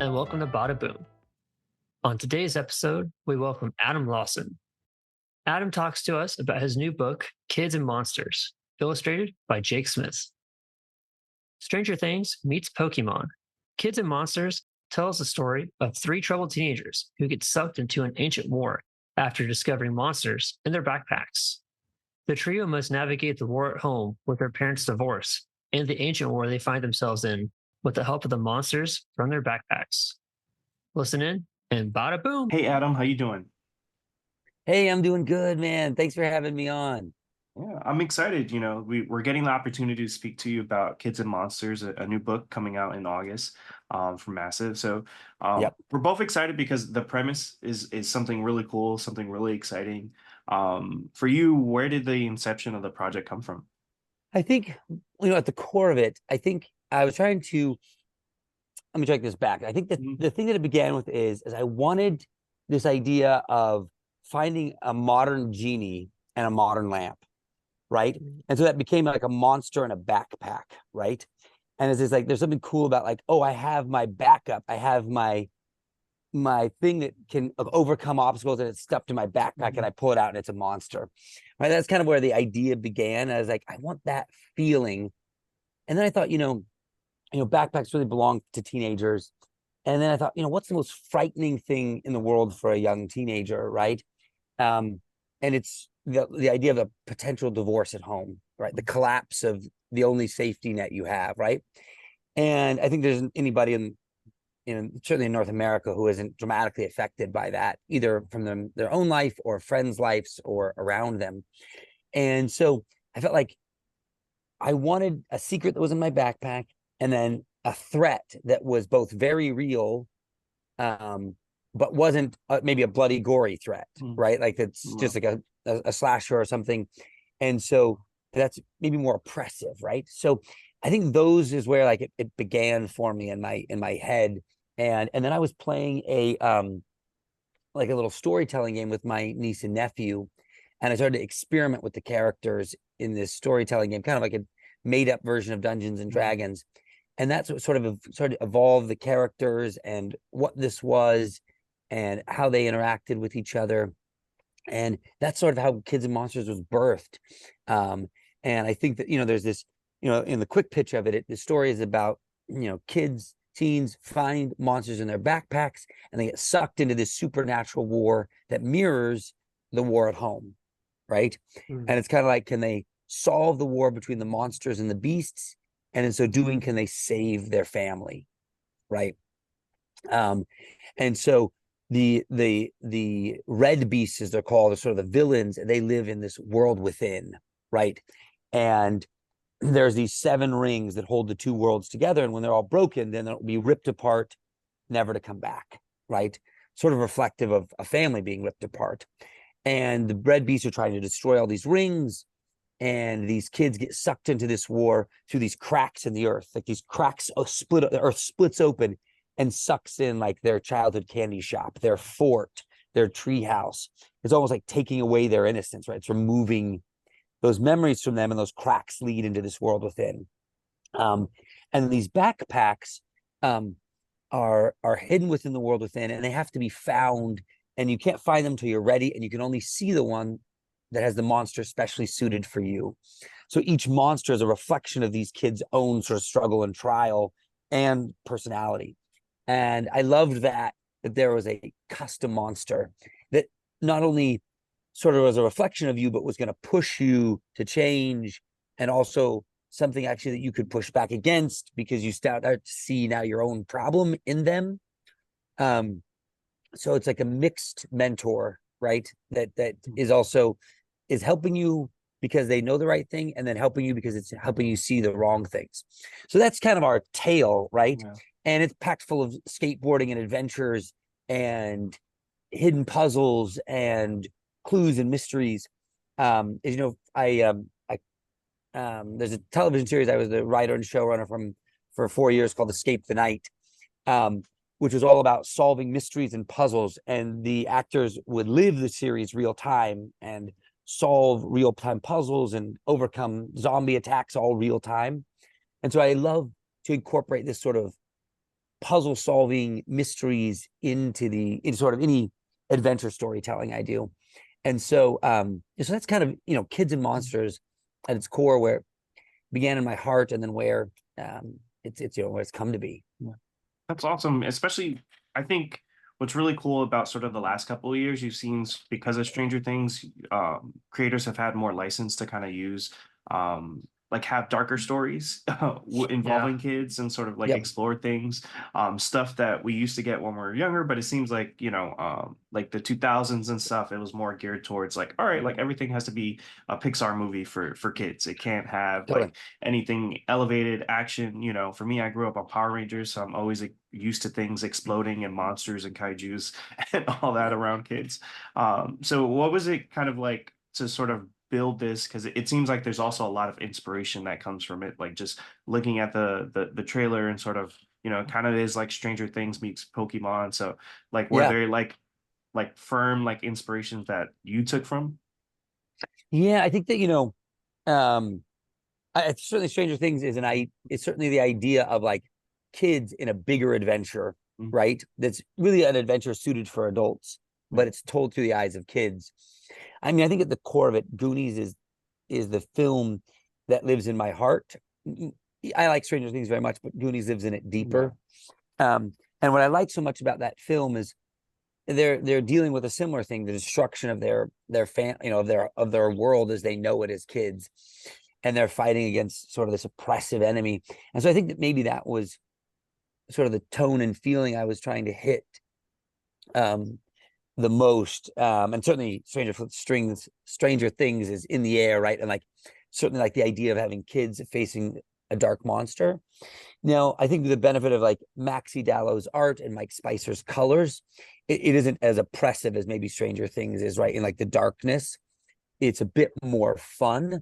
and welcome to Badaboom. On today's episode, we welcome Adam Lawson. Adam talks to us about his new book, Kids and Monsters, illustrated by Jake Smith. Stranger Things meets Pokemon. Kids and Monsters tells the story of three troubled teenagers who get sucked into an ancient war after discovering monsters in their backpacks. The trio must navigate the war at home with their parents' divorce and the ancient war they find themselves in with the help of the monsters from their backpacks. Listen in and bada boom. Hey Adam, how you doing? Hey, I'm doing good, man. Thanks for having me on. Yeah, I'm excited. We're getting the opportunity to speak to you about Kids and Monsters, a new book coming out in August from Massive. So Yep. we're both excited because the premise is something really cool, something really exciting. For you, where did the inception of the project come from? I think, at the core of it, I think I was trying to, let me take this back. I think that the thing that it began with is I wanted this idea of finding a modern genie and a modern lamp, right? And so that became like a monster in a backpack, right? And it's just like, there's something cool about like, oh, I have my backup. I have my thing that can overcome obstacles, and it's stuffed in my backpack, and I pull it out and it's a monster, right? That's kind of where the idea began. I was like, I want that feeling. And then I thought, backpacks really belong to teenagers. And then I thought, what's the most frightening thing in the world for a young teenager, right? And it's the idea of a potential divorce at home, right? The collapse of the only safety net you have, right? And I think there's anybody certainly in North America who isn't dramatically affected by that, either from their own life or friends' lives or around them. And so I felt like I wanted a secret that was in my backpack, and then a threat that was both very real, but wasn't maybe a bloody, gory threat, right? Like it's just like a slasher or something. And so that's maybe more oppressive, right? So I think those is where like it began for me in my head. And then I was playing a like a little storytelling game with my niece and nephew, and I started to experiment with the characters in this storytelling game, kind of like a made up version of Dungeons and Dragons. And that's what sort of evolved the characters and what this was and how they interacted with each other. And that's sort of how Kids and Monsters was birthed. And I think that, there's this, in the quick pitch of it, the story is about, teens find monsters in their backpacks, and they get sucked into this supernatural war that mirrors the war at home, right? And it's kind of like, can they solve the war between the monsters and the beasts? And in so doing, can they save their family, right? And so the red beasts, as they're called, are sort of the villains, and they live in this world within, right? And there's these 7 rings that hold the two worlds together, and when they're all broken, then they'll be ripped apart, never to come back, right? Sort of reflective of a family being ripped apart. And the red beasts are trying to destroy all these rings, and these kids get sucked into this war through these cracks in the earth. Like these cracks the earth splits open and sucks in like their childhood candy shop, their fort, their treehouse. It's almost like taking away their innocence, right? It's removing those memories from them, and those cracks lead into this world within. And these backpacks are hidden within the world within, and they have to be found, and you can't find them until you're ready, and you can only see the one that has the monster specially suited for you. So each monster is a reflection of these kids' own sort of struggle and trial and personality. And I loved that there was a custom monster that not only sort of was a reflection of you, but was going to push you to change, and also something actually that you could push back against, because you start to see now your own problem in them. So it's like a mixed mentor, right? That is helping you because they know the right thing, and then helping you because it's helping you see the wrong things. So that's kind of our tale, right? Yeah. And it's packed full of skateboarding and adventures and hidden puzzles and clues and mysteries. As you know, there's a television series I was the writer and showrunner for 4 years called Escape the Night, which was all about solving mysteries and puzzles. And the actors would live the series real time and solve real time puzzles and overcome zombie attacks all real time. And so I love to incorporate this sort of puzzle solving mysteries into sort of any adventure storytelling I do. And so so that's kind of, Kids and Monsters at its core, where it began in my heart, and then where it's where it's come to be. That's awesome. Especially, I think what's really cool about sort of the last couple of years, you've seen, because of Stranger Things, creators have had more license to kind of use, like, have darker stories involving kids, and sort of like explore things, stuff that we used to get when we were younger. But it seems like, like the 2000s and stuff, it was more geared towards like, all right, like everything has to be a Pixar movie for kids. It can't have like anything elevated action. For me, I grew up on Power Rangers, so I'm always used to things exploding and monsters and kaijus and all that around kids. So what was it kind of like to sort of build this? Because it seems like there's also a lot of inspiration that comes from it, like just looking at the trailer, and sort of, it kind of is like Stranger Things meets Pokemon. So like, were there like firm like inspirations that you took from? Yeah, I think that certainly Stranger Things it's certainly the idea of like kids in a bigger adventure, right? That's really an adventure suited for adults, but it's told through the eyes of kids. I mean, I think at the core of it, Goonies is the film that lives in my heart. I like Stranger Things very much, but Goonies lives in it deeper. And what I like so much about that film is they're dealing with a similar thing, the destruction of their of their world as they know it as kids, and they're fighting against sort of this oppressive enemy. And so I think that maybe that was sort of the tone and feeling I was trying to hit the most. And certainly Stranger Things is in the air, right? And like certainly like the idea of having kids facing a dark monster. Now, I think the benefit of like Maxi Dallow's art and Mike Spicer's colors, it isn't as oppressive as maybe Stranger Things is, right? In like the darkness, it's a bit more fun,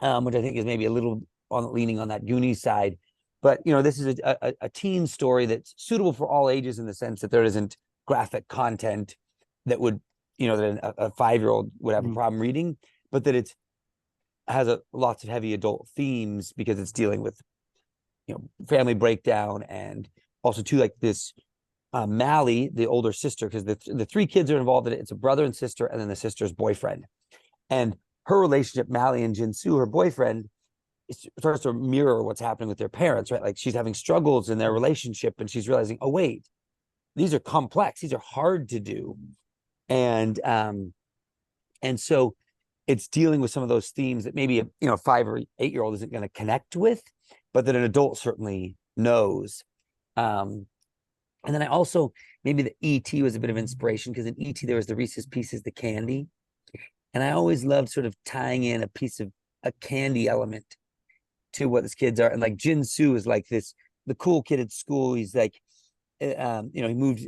which I think is maybe a little leaning on that Goonies side. But this is a teen story that's suitable for all ages, in the sense that there isn't graphic content that would, that a 5-year-old would have a problem reading, but that it has lots of heavy adult themes, because it's dealing with, family breakdown, and also too like this Mally, the older sister, because the 3 kids are involved in it. It's a brother and sister, and then the sister's boyfriend, and her relationship, Mally and Jinsu, her boyfriend, starts to mirror what's happening with their parents, right? Like she's having struggles in their relationship, and she's realizing, oh wait, these are complex, these are hard to do, and so it's dealing with some of those themes that maybe a 5 or 8-year-old isn't going to connect with, but that an adult certainly knows. And then I also, maybe the E.T. was a bit of inspiration, because in E.T. there was the Reese's Pieces, the candy, and I always loved sort of tying in a piece of a candy element to what these kids are. And like Jinsu is like the cool kid at school. He's like, he moved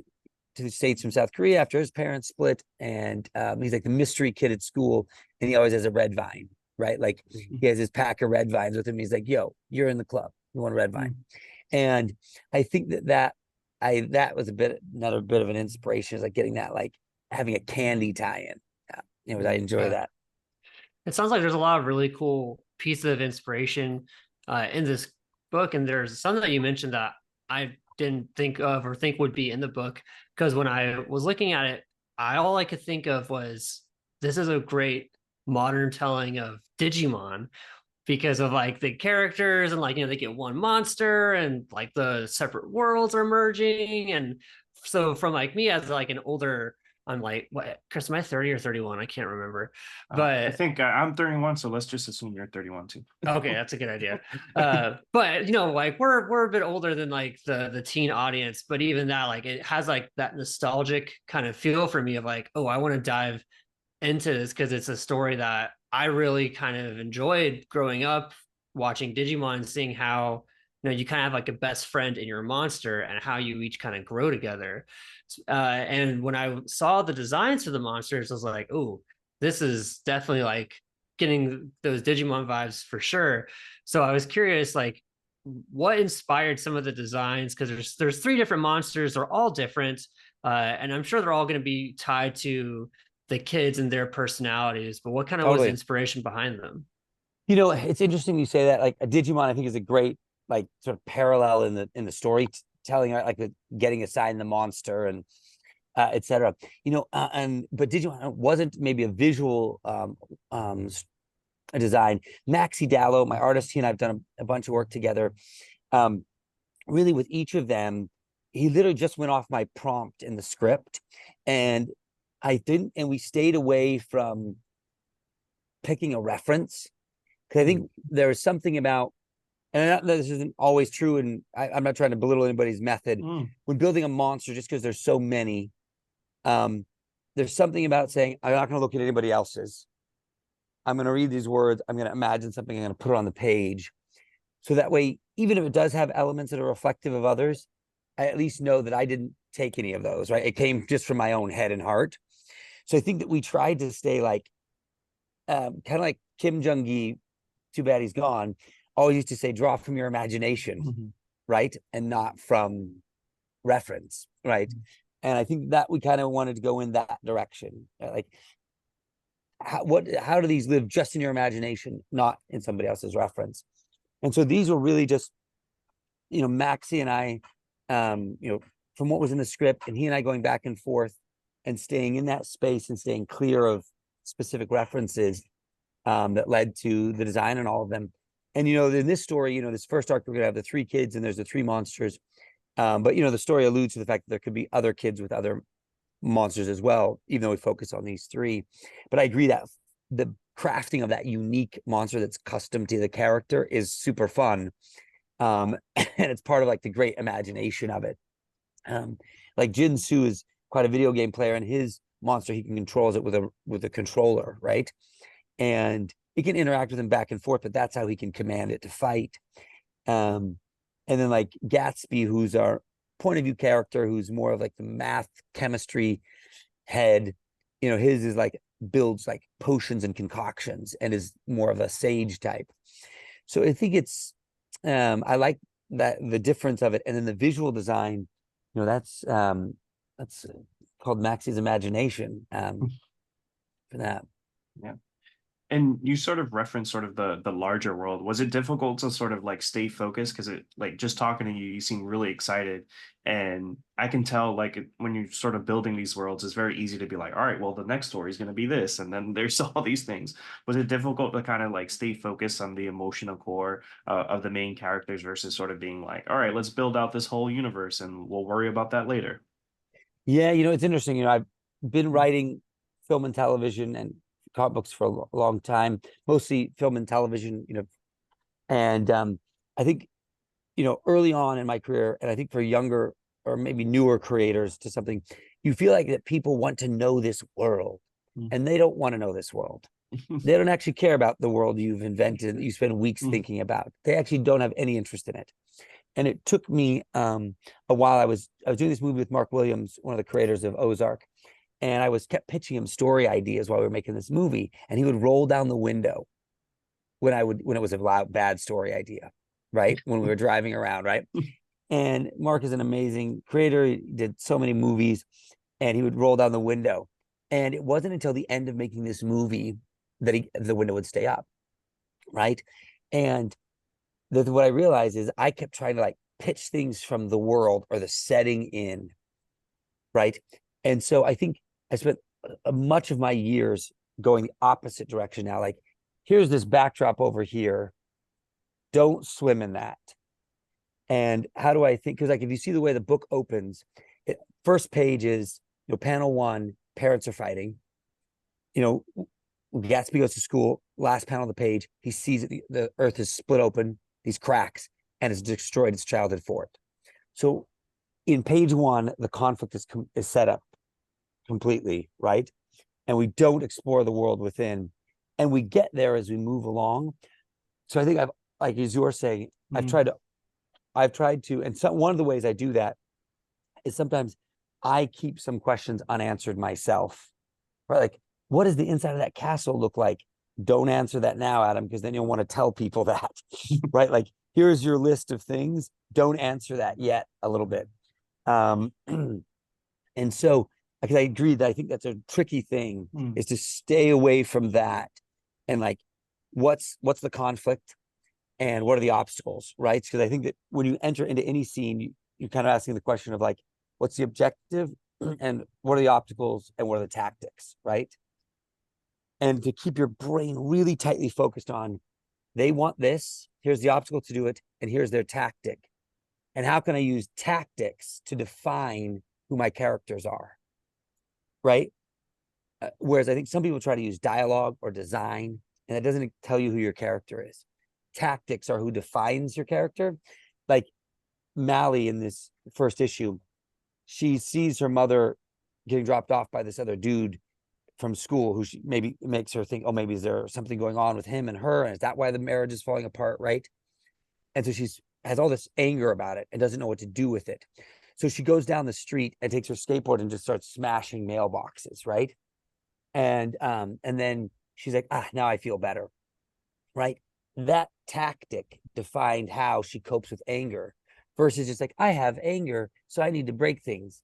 to the States from South Korea after his parents split, and he's like the mystery kid at school, and he always has a red vine, right? Like he has his pack of red vines with him. He's like, yo, you're in the club, you want a red vine? And I think that was another bit of an inspiration, is like getting that, like having a candy tie-in. I enjoy that. It sounds like there's a lot of really cool pieces of inspiration in this book, and there's something that you mentioned that I didn't think of or think would be in the book, because when I was looking at it, all I could think of was, this is a great modern telling of Digimon, because of like the characters, and like, they get one monster, and like the separate worlds are merging. And so from like me as like an older, I'm like, what, Chris, am I 30 or 31? I can't remember. But I think I'm 31, so let's just assume you're 31 too. Okay, that's a good idea. But like we're a bit older than like the teen audience, but even that, like, it has like that nostalgic kind of feel for me of like, oh, I want to dive into this, because it's a story that I really kind of enjoyed growing up watching Digimon, seeing how you kind of have like a best friend in your monster, and how you each kind of grow together. And when I saw the designs for the monsters, I was like, oh, this is definitely like getting those Digimon vibes for sure. So I was curious, like, what inspired some of the designs? Because there's 3 different monsters, they're all different, and I'm sure they're all going to be tied to the kids and their personalities. But what kind of was the inspiration behind them? It's interesting you say that. Like a Digimon, I think, is a great like sort of parallel in the story telling her, like getting assigned the monster and etc. But Digimon wasn't maybe a visual a design. Maxi Dallo, my artist, he and I've done a bunch of work together. Really, with each of them, he literally just went off my prompt in the script, and we stayed away from picking a reference, because I think there is something about, and this isn't always true, and I'm not trying to belittle anybody's method. When building a monster, just because there's so many, there's something about saying, I'm not going to look at anybody else's. I'm going to read these words. I'm going to imagine something. I'm going to put it on the page. So that way, even if it does have elements that are reflective of others, I at least know that I didn't take any of those, right? It came just from my own head and heart. So I think that we tried to stay like, kind of like Kim Jung-gi, too bad he's gone, always used to say, draw from your imagination, right? And not from reference, right? And I think that we kind of wanted to go in that direction. Like, how do these live just in your imagination, not in somebody else's reference? And so these were really just, Maxie and I, from what was in the script, and he and I going back and forth and staying in that space and staying clear of specific references that led to the design and all of them. And, in this story, this first arc, we're going to have the 3 kids and there's the 3 monsters. But, the story alludes to the fact that there could be other kids with other monsters as well, even though we focus on these 3. But I agree that the crafting of that unique monster that's custom to the character is super fun. And it's part of like the great imagination of it. Like Jin Su is quite a video game player, and his monster, he can controls it with a controller, right? And he can interact with him back and forth, but that's how he can command it to fight. And then like Gatsby, who's our point of view character, who's more of like the math chemistry head, his is like builds like potions and concoctions and is more of a sage type. So I think it's I like that, the difference of it. And then the visual design, that's called Maxie's Imagination for that. Yeah. And you sort of referenced sort of the larger world. Was it difficult to sort of like stay focused? Because it, like, just talking to you, you seem really excited. And I can tell, like, when you're sort of building these worlds, it's very easy to be like, all right, well, the next story is going to be this. And then there's all these things. Was it difficult to kind of like stay focused on the emotional core of the main characters versus sort of being like, all right, let's build out this whole universe and we'll worry about that later? Yeah, it's interesting. I've been writing film and television and comic books for a long time, mostly film and television, and I think, early on in my career, and I think for younger or maybe newer creators to something, you feel like that people want to know this world, and they don't want to know this world. They don't actually care about the world you've invented that you spend weeks thinking about. They actually don't have any interest in it. And it took me a while. I was doing this movie with Mark Williams, one of the creators of Ozark, and I kept pitching him story ideas while we were making this movie, and he would roll down the window when it was a loud, bad story idea, right? When we were driving around, right? And Mark is an amazing creator. He did so many movies, and he would roll down the window. And it wasn't until the end of making this movie that the window would stay up, right? And what I realized is I kept trying to like pitch things from the world or the setting in, right? And so I think I spent much of my years going the opposite direction now. Like, here's this backdrop over here. Don't swim in that. And how do I think? Because like, if you see the way the book opens, first page is, panel 1, parents are fighting. Gatsby goes to school. Last panel of the page, he sees the earth is split open, these cracks, and it's destroyed its childhood fort. So in page 1, the conflict is set up completely, right? And we don't explore the world within, and we get there as we move along. So I think I've, like as you're saying, I've tried to, and so one of the ways I do that is sometimes I keep some questions unanswered myself, right? Like, what does the inside of that castle look like? Don't answer that now, Adam, because then you'll want to tell people that, right? Like, here's your list of things. Don't answer that yet a little bit. And so, because I agree that I think that's a tricky thing, is to stay away from that. And like, what's the conflict and what are the obstacles, right? Because I think that when you enter into any scene, you're kind of asking the question of like, what's the objective and what are the obstacles and what are the tactics, right? And to keep your brain really tightly focused on, they want this, here's the obstacle to do it, and here's their tactic. And how can I use tactics to define who my characters are, right? Whereas I think some people try to use dialogue or design, and that doesn't tell you who your character is. Tactics are who defines your character. Like Mally in this first issue, she sees her mother getting dropped off by this other dude from school who maybe makes her think, oh, maybe is there something going on with him and her? And is that why the marriage is falling apart, right? And so has all this anger about it and doesn't know what to do with it. So she goes down the street and takes her skateboard and just starts smashing mailboxes, right? And then she's like, now I feel better, right? That tactic defined how she copes with anger versus just like, I have anger, so I need to break things.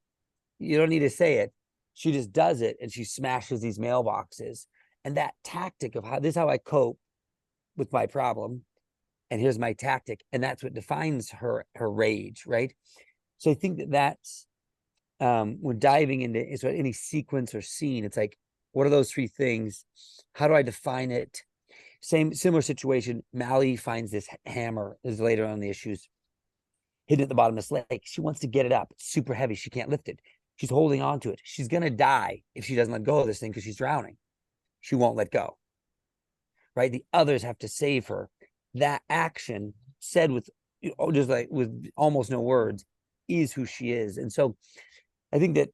You don't need to say it. She just does it, and she smashes these mailboxes. And that tactic of this is how I cope with my problem, and here's my tactic, and that's what defines her rage, right? So I think that's when diving into any sequence or scene, it's like, what are those three things? How do I define it? Similar situation. Mally finds this hammer, is later on in the issues, hidden at the bottom of this lake. She wants to get it up. It's super heavy. She can't lift it. She's holding on to it. She's going to die if she doesn't let go of this thing because she's drowning. She won't let go, right? The others have to save her. That action said with just like with almost no words is who she is. And so I think that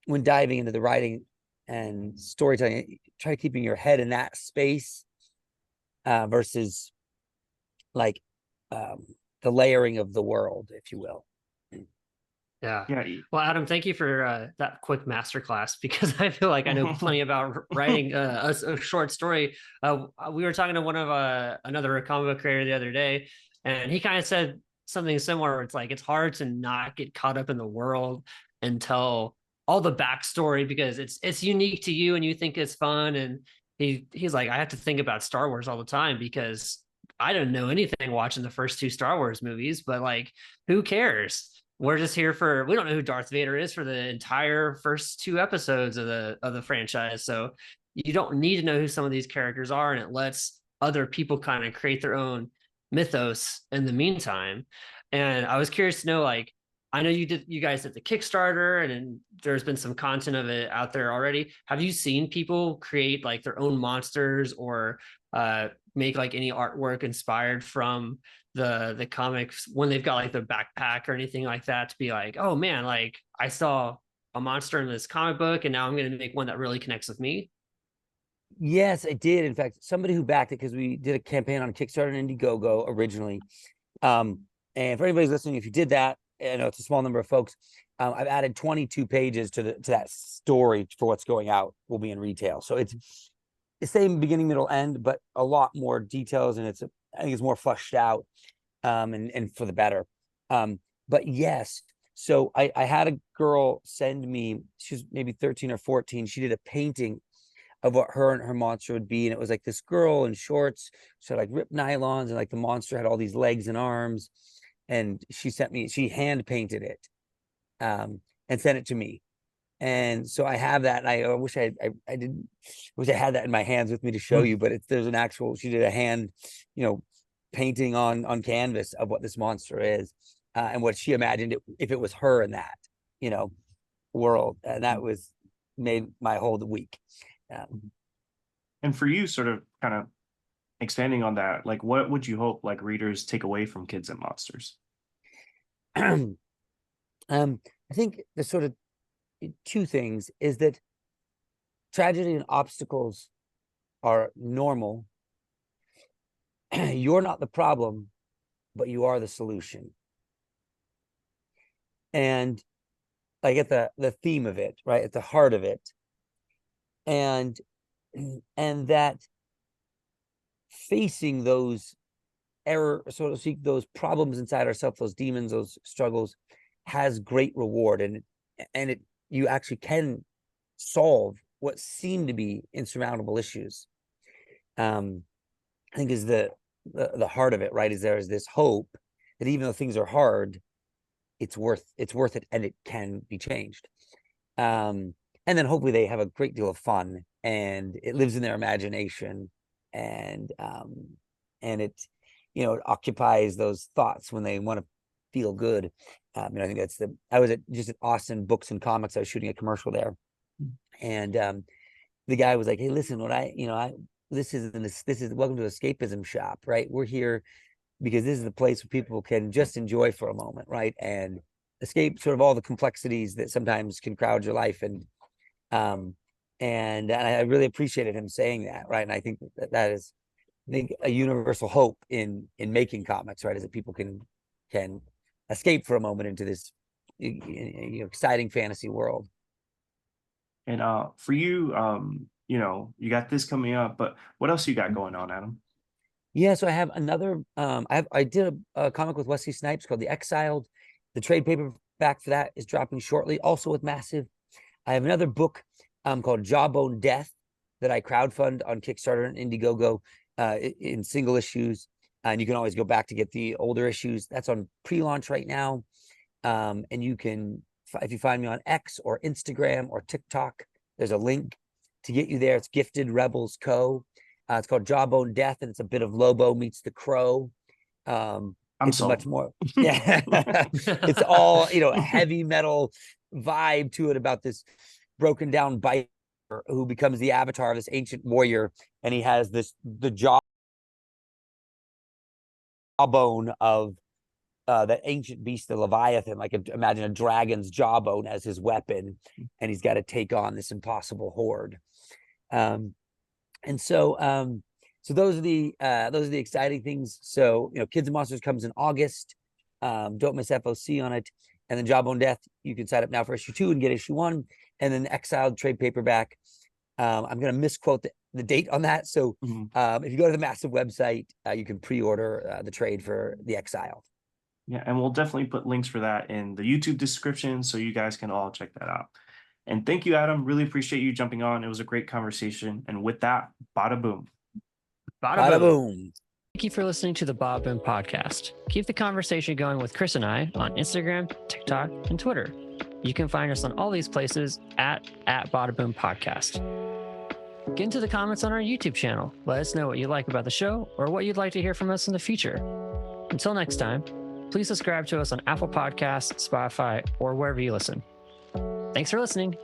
when diving into the writing and storytelling, try keeping your head in that space versus like the layering of the world, if you will. Yeah. Yeah. Well, Adam, thank you for that quick masterclass, because I feel like I know plenty about writing a short story. We were talking to one of another comic book creator the other day, and he kind of said something similar. Where it's like, it's hard to not get caught up in the world and tell all the backstory because it's unique to you and you think it's fun. And he's like, I have to think about Star Wars all the time because I didn't know anything watching the first two Star Wars movies, but like, who cares? We're just here we don't know who Darth Vader is for the entire first two episodes of the franchise. So you don't need to know who some of these characters are, and it lets other people kind of create their own mythos in the meantime. And I was curious to know, like, I know you guys did the Kickstarter, and there's been some content of it out there already. Have you seen people create like their own monsters or make like any artwork inspired from the comics when they've got like their backpack or anything like that, to be like, oh man, like I saw a monster in this comic book and now I'm going to make one that really connects with me? Yes, I did. In fact, somebody who backed it, because we did a campaign on Kickstarter and Indiegogo originally. And for anybody's listening, if you did that, I know it's a small number of folks. I've added 22 pages to that story for what's going out. Will be in retail, so it's the same beginning, middle, end, but a lot more details, and I think it's more fleshed out, and for the better. But yes, so I had a girl send me. She's maybe 13 or 14. She did a painting of what her and her monster would be, and it was like this girl in shorts, so like ripped nylons, and like the monster had all these legs and arms. And she hand painted it, and sent it to me. And so I have that. And I wish I had that in my hands with me to show you, but there's an actual, she did a hand, painting on canvas of what this monster is, and what she imagined if it was her in that, world. And that made my whole week. And for you, sort of kind of expanding on that, like what would you hope like readers take away from Kids and Monsters? I think there's sort of two things, is that tragedy and obstacles are normal. You're not the problem, but you are the solution. And I get the theme of it, right, at the heart of it. And that facing those so to speak, those problems inside ourselves, those demons, those struggles, has great reward, and you actually can solve what seem to be insurmountable issues. I think is the heart of it, right? Is there is this hope that even though things are hard, it's worth it, and it can be changed. And then hopefully they have a great deal of fun, and it lives in their imagination, and it, it occupies those thoughts when they want to feel good. I think I was just at Austin Books and Comics. I was shooting a commercial there, and the guy was like, "Hey, listen, this is welcome to Escapism Shop, right? We're here because this is the place where people can just enjoy for a moment, right? And escape sort of all the complexities that sometimes can crowd your life." And I really appreciated him saying that, right? And I think that is, a universal hope in making comics, right? Is that people can escape for a moment into this exciting fantasy world. And for you, you got this coming up, but what else you got going on, Adam? Yeah, so I have another. I did a comic with Wesley Snipes called The Exiled. The trade paperback for that is dropping shortly, also with Massive. I have another book called Jawbone Death that I crowdfund on Kickstarter and Indiegogo in single issues. And you can always go back to get the older issues. That's on pre-launch right now. And you can, if you find me on X or Instagram or TikTok, there's a link to get you there. It's Gifted Rebels Co. It's called Jawbone Death, and it's a bit of Lobo meets the Crow. It's sold. much more, yeah. It's all, heavy metal vibe to it, about this broken down biker who becomes the avatar of this ancient warrior, and he has the jawbone of that ancient beast, the Leviathan. Like, imagine a dragon's jawbone as his weapon, and he's got to take on this impossible horde. And so those are the exciting things. So, Kids and Monsters comes in August. Don't miss FOC on it. And then Jawbone Death, you can sign up now for issue 2 and get issue 1. And then the Exiled trade paperback. I'm going to misquote the date on that. So if you go to the Massive website, you can pre-order the trade for the Exiled. Yeah, and we'll definitely put links for that in the YouTube description, so you guys can all check that out. And thank you, Adam. Really appreciate you jumping on. It was a great conversation. And with that, bada boom. Bada boom. Thank you for listening to the Badaboom podcast. Keep the conversation going with Chris and I on Instagram, TikTok, and Twitter. You can find us on all these places at Badaboom Podcast. Get into the comments on our YouTube channel. Let us know what you like about the show or what you'd like to hear from us in the future. Until next time, please subscribe to us on Apple Podcasts, Spotify, or wherever you listen. Thanks for listening.